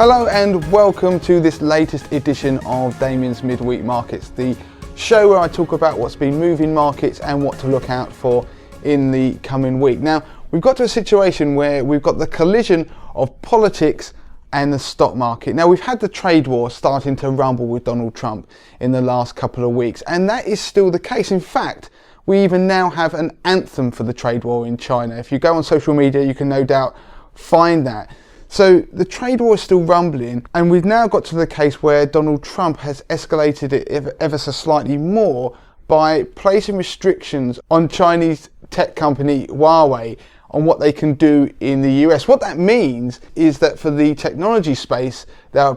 Hello and welcome to this latest edition of Damien's Midweek Markets, the show where I talk about what's been moving markets and what to look out for in the coming week. Now, we've got to a situation where we've got the collision of politics and the stock market. Now, we've had the trade war starting to rumble with Donald Trump in the last couple of weeks, and that is still the case. In fact, we even now have an anthem for the trade war in China. If you go on social media, you can no doubt find that. So the trade war is still rumbling, and we've now got to the case where Donald Trump has escalated it ever so slightly more by placing restrictions on Chinese tech company Huawei on what they can do in the US. What that means is that for the technology space,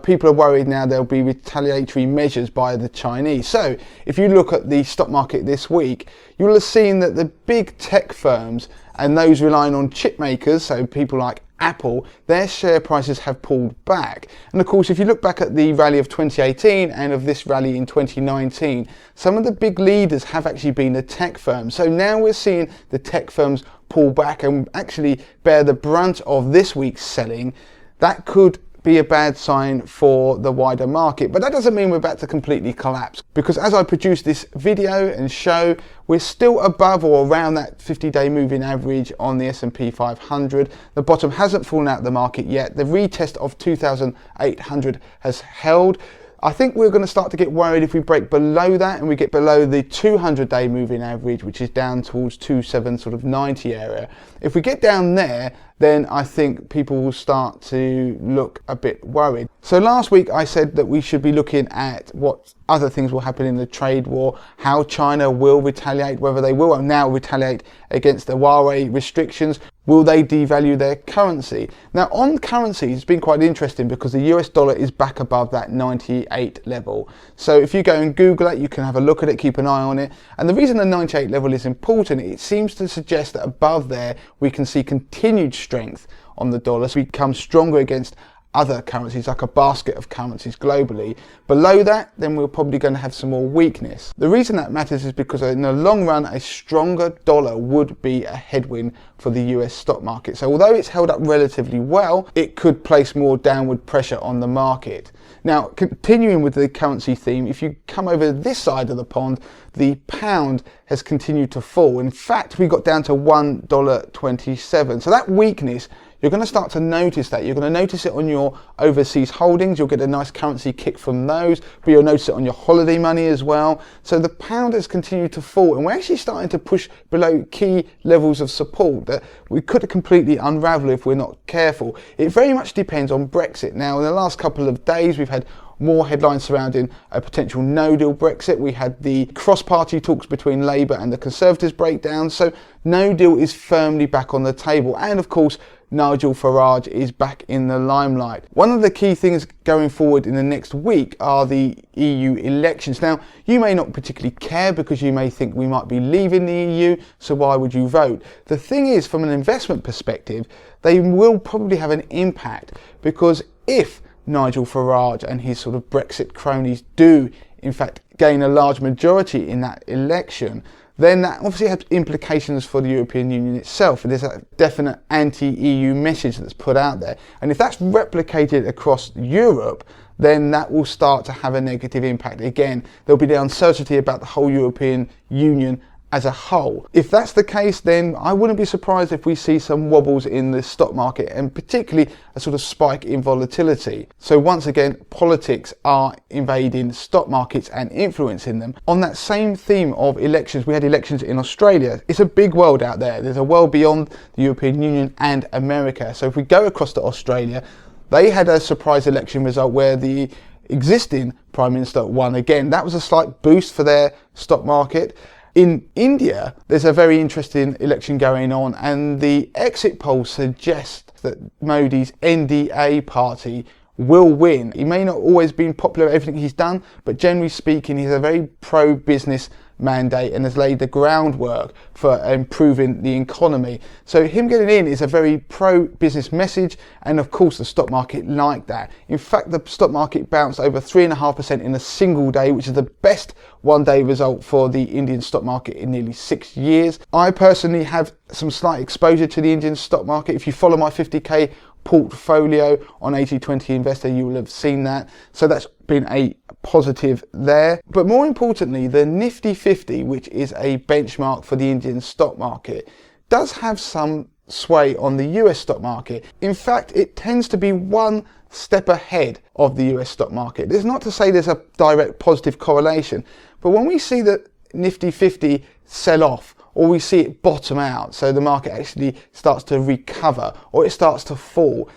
people are worried now there'll be retaliatory measures by the Chinese. So if you look at the stock market this week, you will have seen that the big tech firms and those relying on chip makers, so people like Apple, their share prices have pulled back. And of course, if you look back at the rally of 2018 and of this rally in 2019, some of the big leaders have actually been the tech firms. So now we're seeing the tech firms pull back and actually bear the brunt of this week's selling. That could be a bad sign for the wider market, but that doesn't mean we're about to completely collapse, because as I produce this video and show, we're still above or around that 50-day moving average on the S&P 500. The bottom hasn't fallen out of the market yet. The retest of 2,800 has held. I think we're going to start to get worried if we break below that and we get below the 200-day moving average, which is down towards 2790 area. If we get down there, then I think people will start to look a bit worried. So last week I said that we should be looking at what other things will happen in the trade war, how China will retaliate, whether they will now retaliate against the Huawei restrictions. Will they devalue their currency? Now, on currency, it's been quite interesting because the US dollar is back above that 98 level. So if you go and Google it, you can have a look at it, keep an eye on it. And the reason the 98 level is important, it seems to suggest that above there, we can see continued strength on the dollar. So we become stronger against other currencies, like a basket of currencies globally. Below that, then we're probably going to have some more weakness. The reason that matters is because in the long run, a stronger dollar would be a headwind for the US stock market. So although it's held up relatively well, it could place more downward pressure on the market. Now, continuing with the currency theme, if you come over this side of the pond, the pound has continued to fall. In fact, we got down to $1.27. So that weakness, you're going to start to notice that. You're going to notice it on your overseas holdings. You'll get a nice currency kick from those, but you'll notice it on your holiday money as well. So the pound has continued to fall, and we're actually starting to push below key levels of support that we could completely unravel if we're not careful. It very much depends on Brexit. Now, in the last couple of days, we've had more headlines surrounding a potential no-deal Brexit. We had the cross-party talks between Labour and the Conservatives break down. So no deal is firmly back on the table. And of course, Nigel Farage is back in the limelight. One of the key things going forward in the next week are the EU elections. Now, you may not particularly care because you may think we might be leaving the EU, so why would you vote? The thing is, from an investment perspective, they will probably have an impact, because if Nigel Farage and his sort of Brexit cronies do, in fact, gain a large majority in that election, then that obviously has implications for the European Union itself. There's a definite anti-EU message that's put out there. And if that's replicated across Europe, then that will start to have a negative impact. Again, there'll be the uncertainty about the whole European Union as a whole. If that's the case, then I wouldn't be surprised if we see some wobbles in the stock market, and particularly a sort of spike in volatility. So once again, politics are invading stock markets and influencing them. On that same theme of elections, we had elections in Australia. It's a big world out there. There's a world beyond the European Union and America. So if we go across to Australia, they had a surprise election result where the existing Prime Minister won again. That was a slight boost for their stock market. In India, there's a very interesting election going on, and the exit polls suggest that Modi's NDA party will win. He may not always been popular at everything he's done, but generally speaking, he's a very pro-business mandate and has laid the groundwork for improving the economy. So him getting in is a very pro-business message, and of course the stock market liked that. In fact, the stock market bounced over 3.5% in a single day, which is the best one-day result for the Indian stock market in nearly 6 years. I personally have some slight exposure to the Indian stock market. If you follow my 50k portfolio on 80/20 Investor, you will have seen that. So that's been a positive there. But more importantly, the Nifty 50, which is a benchmark for the Indian stock market, does have some sway on the US stock market. In fact, it tends to be one step ahead of the US stock market. It's not to say there's a direct positive correlation, but when we see the Nifty 50 sell off, or we see it bottom out, so the market actually starts to recover, or it starts to fall,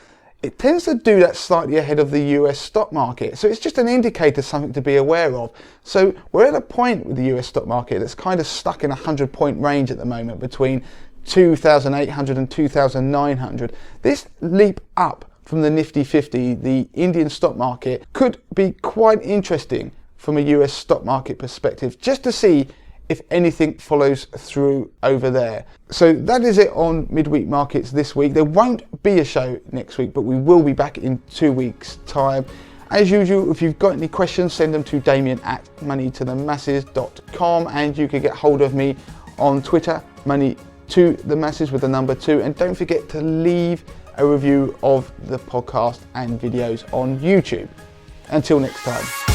it tends to do that slightly ahead of the US stock market. So it's just an indicator, something to be aware of. So we're at a point with the US stock market that's kind of stuck in a 100-point range at the moment between 2,800 and 2,900. This leap up from the Nifty 50, the Indian stock market, could be quite interesting from a US stock market perspective, just to see if anything follows through over there. So that is it on midweek markets this week. There won't be a show next week, but we will be back in 2 weeks' time. As usual, if you've got any questions, send them to Damien at moneytothemasses.com, and you can get hold of me on Twitter, moneytothemasses with the number 2, and don't forget to leave a review of the podcast and videos on YouTube. Until next time.